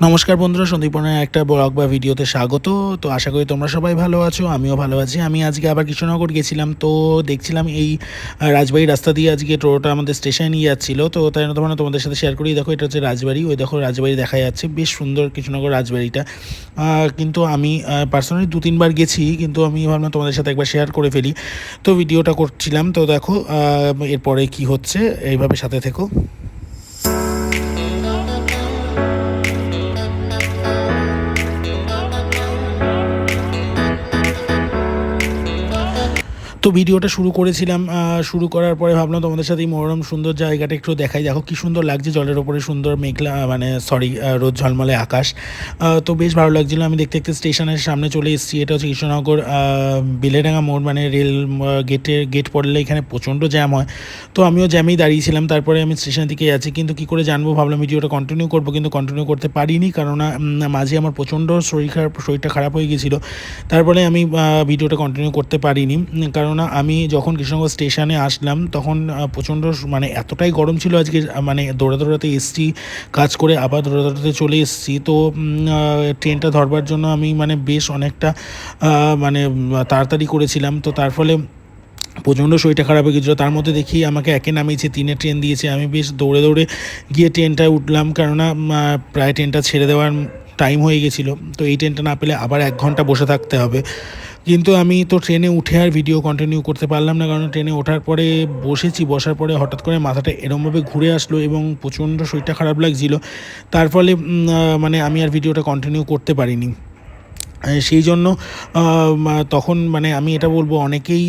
নমস্কার বন্ধুরা, সন্দীপনের একটা ব্লগ বা ভিডিওতে স্বাগত। তো আশা করি তোমরা সবাই ভালো আছো, আমিও ভালো আছি। আমি আজকে আবার কৃষ্ণনগর গেছিলাম, তো দেখছিলাম এই রাজবাড়ি রাস্তা দিয়ে আজকে টোটোটা আমাদের স্টেশনে নিয়ে যাচ্ছিলো। তো তাই জন্য তোমাদের সাথে শেয়ার করি। দেখো, এটা হচ্ছে রাজবাড়ি, ওই দেখো রাজবাড়ি দেখা যাচ্ছে, বেশ সুন্দর কৃষ্ণনগর রাজবাড়িটা। কিন্তু আমি পার্সোনালি 2-3 বার গেছি, কিন্তু আমি ভাবলাম তোমাদের সাথে একবার শেয়ার করে ফেলি। তো ভিডিওটা করছিলাম। তো দেখো এরপরে কি হচ্ছে, এইভাবে সাথে থেকো। তো ভিডিওটা শুরু করেছিলাম, শুরু করার পরে ভাবলাম তোমাদের সাথে এই মনোরম সুন্দর জায়গাটা একটু দেখাই। দেখো কি সুন্দর লাগছে, জলের ওপরে সুন্দর মেঘলা, মানে সরি, রোদ ঝলমলে আকাশ। তো বেশ ভালো লাগছিলো। আমি দেখতে দেখতে স্টেশনের সামনে চলে এসেছি। এটা হচ্ছে কৃষ্ণনগর বেলেডাঙ্গা মোড়, মানে রেল গেট পড়লে এখানে প্রচণ্ড জ্যাম হয়। তো আমিও জ্যামেই দাঁড়িয়েছিলাম। তারপরে আমি স্টেশনের দিকে যাচ্ছি, কিন্তু কী করে জানবো, ভাবলাম ভিডিওটা কন্টিনিউ করবো, কিন্তু কন্টিনিউ করতে পারিনি, কারণ মাঝে আমার প্রচণ্ড শরীরটা খারাপ হয়ে গেছিলো। তারপরে আমি ভিডিওটা কন্টিনিউ করতে পারিনি, কারণ আমি যখন কৃষ্ণনগর স্টেশনে আসলাম তখন প্রচণ্ড, মানে এতটাই গরম ছিল আজকে, মানে দৌড়াতে এসছি কাজ করে, আবার দৌড়াতে চলে এসছি। তো ট্রেনটা ধরবার জন্য আমি মানে বেশ অনেকটা মানে তাড়াতাড়ি করেছিলাম। তো তার ফলে প্রচণ্ড শরীরটা খারাপ হয়ে গেছিলো। তার মধ্যে দেখি আমাকে একে নামিয়েছে, 3-এ ট্রেন দিয়েছে। আমি বেশ দৌড়ে গিয়ে ট্রেনটায় উঠলাম, কেননা প্রায় ট্রেনটা ছেড়ে দেওয়ার টাইম হয়ে গেছিলো। তো এই ট্রেনটা না পেলে আবার 1 ঘন্টা বসে থাকতে হবে। কিন্তু আমি তো ট্রেনে উঠে আর ভিডিও কন্টিনিউ করতে পারলাম না, কারণ ট্রেনে ওঠার পরে বসার পরে হঠাৎ করে মাথাটা এরমভাবে ঘুরে আসলো এবং প্রচণ্ড শরীরটা খারাপ লাগছিলো। তার ফলে মানে আমি আর ভিডিওটা কন্টিনিউ করতে পারিনি। সেই জন্য তখন মানে আমি এটা বলবো, অনেকেই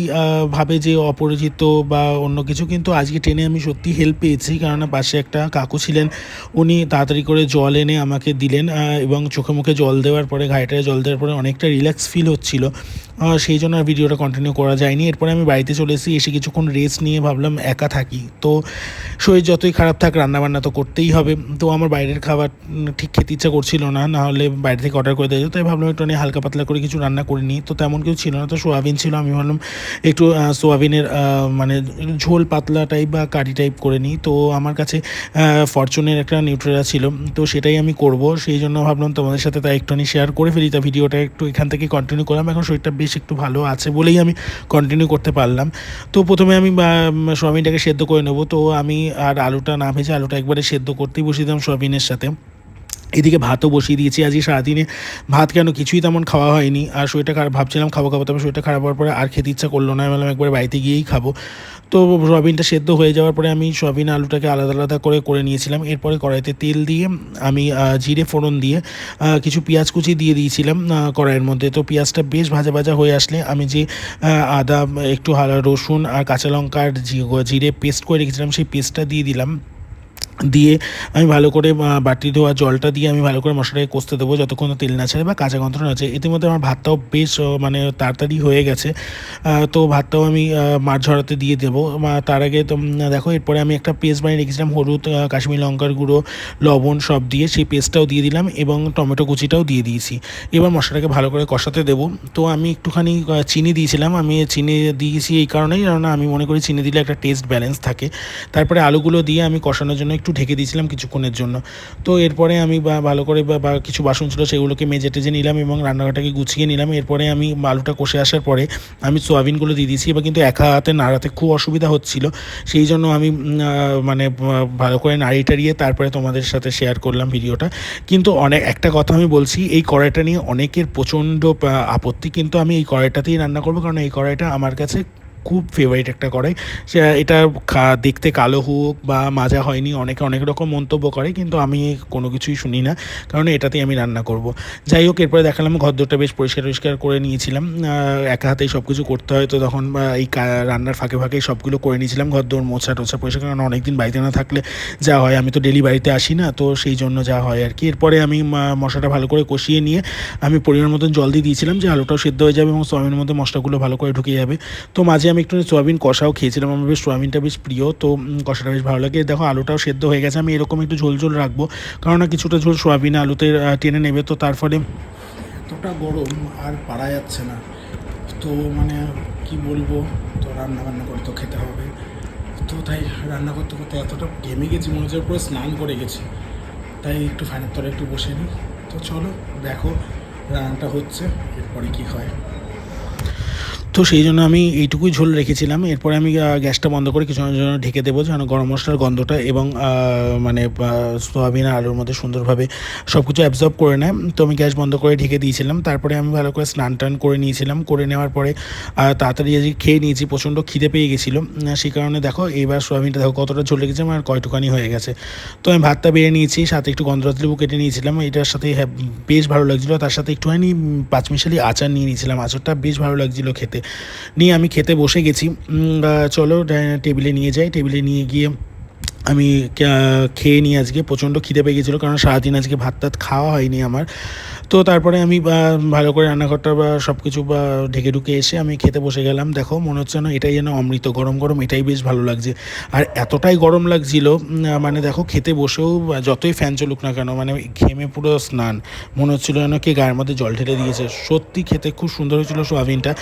ভাবে যে অপরিচিত বা অন্য কিছু, কিন্তু আজকে ট্রেনে আমি সত্যি হেল্প পেয়েছি, কারণ পাশে একটা কাকু ছিলেন, উনি তাড়াতাড়ি করে জল এনে আমাকে দিলেন, এবং চোখে মুখে জল দেওয়ার পরে, ঘাড়েটায় জল দেওয়ার পরে অনেকটা রিল্যাক্স ফিল হচ্ছিলো। সেই জন্য আর ভিডিওটা কন্টিনিউ করা যায়নি। এরপরে আমি বাড়িতে চলে এসে কিছুক্ষণ রেস্ট নিয়ে ভাবলাম একা থাকি, তো শরীর যতই খারাপ থাক রান্নাবান্না তো করতেই হবে। তো আমার বাইরের খাবার ঠিক খেতে ইচ্ছা করছিল না, নাহলে বাইরে থেকে অর্ডার করে দেওয়া যেত। তাই ভাবলাম একটু হালকা পাতলা করে কিছু রান্না করে নিই। তো তেমন কিছু ছিল না, তো সোয়াবিন ছিল। আমি ভাবলাম একটু সোয়াবিনের মানে ঝোল পাতলা টাইপ বা কারি টাইপ করে নিই। তো আমার কাছে ফরচুনের একটা নিউট্রেলা ছিল, তো সেটাই আমি করব। সেই জন্য ভাবলাম তোমাদের সাথে তাই একটুখানি শেয়ার করে ফেলি। তা ভিডিওটা একটু এখান থেকে কন্টিনিউ করলাম। এখন শরীরটা বেশ একটু ভালো আছে বলেই আমি কন্টিনিউ করতে পারলাম। তো প্রথমে আমি সোয়াবিনটাকে সেদ্ধ করে নেবো। তো আমি আর আলুটা না ভেজে আলুটা একবারে সেদ্ধ করতেই বসিয়ে দিলাম সোয়াবিনের সাথে। এদিকে ভাতও বসিয়ে দিয়েছি। আজকে সারাদিনে ভাত কেন কিছুই তেমন খাওয়া হয়নি, আর শরীরটা খারাপ, ভাবছিলাম খাবো, তবে শরীরটা খারাপ হওয়ার পরে আর খেতে ইচ্ছা করলো না। আমি বললাম একবার বাড়িতে গিয়েই খাবো। তো সোয়াবিনটা সেদ্ধ হয়ে যাওয়ার পরে আমি সোয়াবিন আলুটাকে আলাদা আলাদা করে নিয়েছিলাম। এরপরে কড়াইতে তেল দিয়ে আমি জিরে ফোড়ন দিয়ে কিছু পেঁয়াজ কুচি দিয়ে দিয়েছিলাম কড়াইয়ের মধ্যে। তো পেঁয়াজটা বেশ ভাজা হয়ে আসলে আমি যে আদা, একটু রসুন আর কাঁচা লঙ্কার জিরে পেস্ট করে রেখেছিলাম, সেই পেস্টটা দিয়ে দিলাম। দিয়ে আমি ভালো করে বাটি ধোয়া জলটা দিয়ে আমি ভালো করে মশলাটাকে কষতে দেবো যতক্ষণ তেল না ছাড়ে বা কাঁচা গন্ধ না আছে। ইতিমধ্যে আমার ভাতটাও বেশ মানে তাড়াতাড়ি হয়ে গেছে। তো ভাতটাও আমি মাছ ঝরাতে দিয়ে দেবো। তার আগে তো দেখো, এরপরে আমি একটা পেস্ট বানিয়ে রেখেছিলাম, হলুদ, কাশ্মীরি লঙ্কার গুঁড়ো, লবণ সব দিয়ে সেই পেস্টটাও দিয়ে দিলাম, এবং টমেটো কুচিটাও দিয়ে দিয়েছি। এবার মশলাটাকে ভালো করে কষাতে দেবো। তো আমি একটুখানি চিনি দিয়েছিলাম। আমি চিনি দিয়েছি এই কারণেই, কারণ আমি মনে করি চিনি দিলে একটা টেস্ট ব্যালেন্স থাকে। তারপরে আলুগুলো দিয়ে আমি কষানোর জন্য একটু ঢেকে দিয়েছিলাম কিছুক্ষণের জন্য। তো এরপরে আমি ভালো করে বা কিছু বাসন ছিল সেগুলোকে মেজে টেজে নিলাম এবং রান্নাঘরটাকে গুছিয়ে নিলাম। এরপরে আমি আলুটা কষে আসার পরে আমি সোয়াবিনগুলো দিয়ে দিয়েছি। এবার কিন্তু একা হাতে নাড়াতে খুব অসুবিধা হচ্ছিল, সেই জন্য আমি মানে ভালো করে নাড়িয়ে টাড়িয়ে তারপরে তোমাদের সাথে শেয়ার করলাম ভিডিওটা। কিন্তু একটা কথা আমি বলছি, এই কড়াইটা নিয়ে অনেকের প্রচণ্ড আপত্তি, কিন্তু আমি এই কড়াইটাতেই রান্না করবো, কারণ এই কড়াইটা আমার কাছে খুব ফেভারিট একটা কড়াই। এটা দেখতে কালো হোক বা মাজা হয়নি, অনেকে অনেক রকম মন্তব্য করে, কিন্তু আমি কোনো কিছুই শুনি না, কারণ এটাতেই আমি রান্না করব। যাই হোক, এরপরে দেখালাম ঘরদোরটা বেশ পরিষ্কার করে নিয়েছিলাম। একা হাতেই সব কিছু করতে হয়, তো তখন এই রান্নার ফাঁকে সবগুলো করে নিয়েছিলাম, ঘরদোর মোছা টোছা পরিষ্কার, কারণ অনেকদিন বাড়িতে না থাকলে যা হয়, আমি তো ডেলি বাড়িতে আসি না, তো সেই জন্য যা হয় আর কি। এরপরে আমি মশলাটা ভালো করে কষিয়ে নিয়ে আমি পরিমাণ মতন জল দিয়ে দিয়েছিলাম, যে আলুটাও সেদ্ধ হয়ে যাবে এবং সোয়াবিনের মধ্যে মশলাগুলো ভালো করে ঢুকে যাবে। তো মাঝে আমি একটু সোয়াবিন কষাও খেয়েছিলাম, আমার বেশ সোয়াবিনটা বেশ প্রিয়, তো কষাটা বেশ ভালো লাগে। দেখো আলুটাও সেদ্ধ হয়ে গেছে। আমি এরকম একটু ঝোল রাখবো, কারণ কিছুটা ঝোল সোয়াবিন আলুতে টেনে নেবে। তো তার ফলে এতটা গরম আর পারা যাচ্ছে না, তো মানে কি বলবো, তো রান্না করতে খেতে হবে। তো তাই রান্না করতে এতটা ঘেমে গেছি, মনে হচ্ছে পুরো স্নান করে গেছি। তাই একটু ফ্যানের তলে একটু বসে নিই। তো চলো দেখো রান্নাটা হচ্ছে, এরপরে কী হয়। তো সেই জন্য আমি এইটুকুই ঝোল রেখেছিলাম। এরপরে আমি গ্যাসটা বন্ধ করে কিছুক্ষণের জন্য ঢেকে দেবো, যেন গরম মশলার গন্ধটা এবং মানে সয়াবিন আর আলুর মধ্যে সুন্দরভাবে সব কিছু অ্যাবজর্ব করে নেয়। তো আমি গ্যাস বন্ধ করে ঢেকে দিয়েছিলাম। তারপরে আমি ভালো করে স্নান টান করে নিয়েছিলাম। করে নেওয়ার পরে তাড়াতাড়ি আজকে খেয়ে নিয়েছি, প্রচণ্ড খিদে পেয়ে গেছিলো। সেই কারণে দেখো এইবার সয়াবিনটা দেখো কতটা ঝোল রেখেছে আমার, কয়টুকানি হয়ে গেছে। তো আমি ভাতটা বেড়ে নিয়েছি, সাথে একটু গন্ধরাজ লেবু কেটে নিয়েছিলাম, এটার সাথে বেশ ভালো লাগছিলো। তার সাথে একটুখানি পাঁচমিশালি আচার নিয়ে নিয়েছিলাম, আচারটা বেশ ভালো লাগছিলো খেতে। নিয়ে আমি খেতে বসে গেছি। চলো টেবিলে নিয়ে যাই। টেবিলে নিয়ে গিয়ে আমি খেয়ে নিই। আজকে প্রচণ্ড খিদে পেয়ে গেছিলো, কারণ সারাদিন আজকে ভাত টাত খাওয়া হয়নি আমার। তো তারপরে আমি ভালো করে রান্নাঘরটা সব কিছু ঢেকে ঢুকে এসে আমি খেতে বসে গেলাম। দেখো মনে হচ্ছে না এটাই যেন অমৃত, গরম গরম, এটাই বেশ ভালো লাগছে। আর এতটাই গরম লাগছিল, মানে দেখো খেতে বসেও যতই ফ্যান চলুক না কেন, মানে ঘেমে পুরো স্নান, মনে হচ্ছিলো যেন কে গায়ের মধ্যে জল ঢেলে দিয়েছে। সত্যি খেতে খুব সুন্দর হয়েছিল সোয়াবিনটা।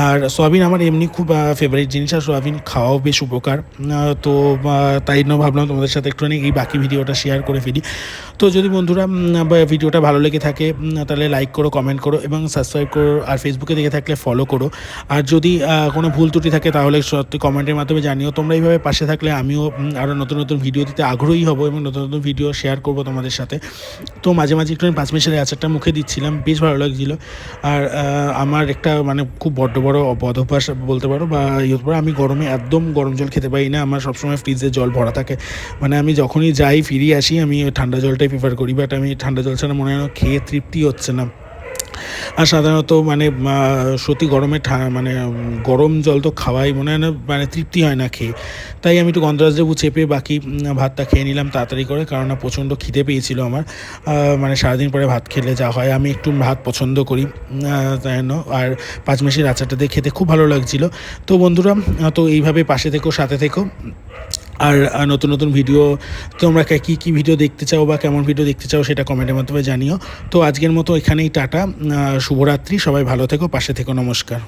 আর সোয়াবিন আমার এমনি খুব ফেভারিট জিনিস, আর সোয়াবিন খাওয়াও বেশ উপকার। তো তাই জন্য ভাবলাম তোমাদের সাথে একটুখানি এই বাকি ভিডিওটা শেয়ার করে ফেলি। তো যদি বন্ধুরা ভিডিওটা ভালো লেগে থাকে তাহলে লাইক করো, কমেন্ট করো এবং সাবস্ক্রাইব করো। আর ফেসবুকে দেখে থাকলে ফলো করো। আর যদি কোনো ভুল ত্রুটি থাকে তাহলে সত্যি কমেন্টের মাধ্যমে জানিও। তোমরা এইভাবে পাশে থাকলে আমিও আরও নতুন নতুন ভিডিও দিতে আগ্রহী হব এবং নতুন নতুন ভিডিও শেয়ার করব তোমাদের সাথে। তো মাঝে মাঝে একটু পাঁচমিশালি আচারটা মুখে দিচ্ছিলাম, বেশ ভালো লাগছিলো। আর আমার একটা মানে খুব বড় বদভ্যাস বলতে পারো, বা আমি গরমে একদম গরম জল খেতে পারি না। আমার সবসময় ফ্রিজে জল ভরা থাকে, মানে আমি যখনই যাই ফিরে আসি আমি ঠান্ডা জলটাই প্রিফার করি। বাট আমি ঠান্ডা জল ছাড়া মনে হয় না খেয়ে তৃপ্তি হচ্ছে না। আর সাধারণত মানে সত্যি গরমে মানে গরম জল তো খাওয়াই মনে হয় না, মানে তৃপ্তি হয় না খেয়ে। তাই আমি একটু গন্ধরাজ লেবু চেপে বাকি ভাতটা খেয়ে নিলাম তাড়াতাড়ি করে, কারণ প্রচণ্ড খিদে পেয়েছিল আমার। মানে সারাদিন পরে ভাত খেলে যা হয়, আমি একটু ভাত পছন্দ করি তাই জন্য। আর পাঁচমিশালির আচারটা দিয়ে খেতে খুব ভালো লাগছিলো। তো বন্ধুরা, তো এইভাবে পাশে থেকো, সাথে থেকো। আর নতুন নতুন ভিডিও তোমরা কী কী ভিডিও দেখতে চাও বা কেমন ভিডিও দেখতে চাও সেটা কমেন্টের মাধ্যমে জানিও। তো আজকের মতো এখানেই টাটা, শুভরাত্রি, সবাই ভালো থেকো, পাশে থেকো, নমস্কার।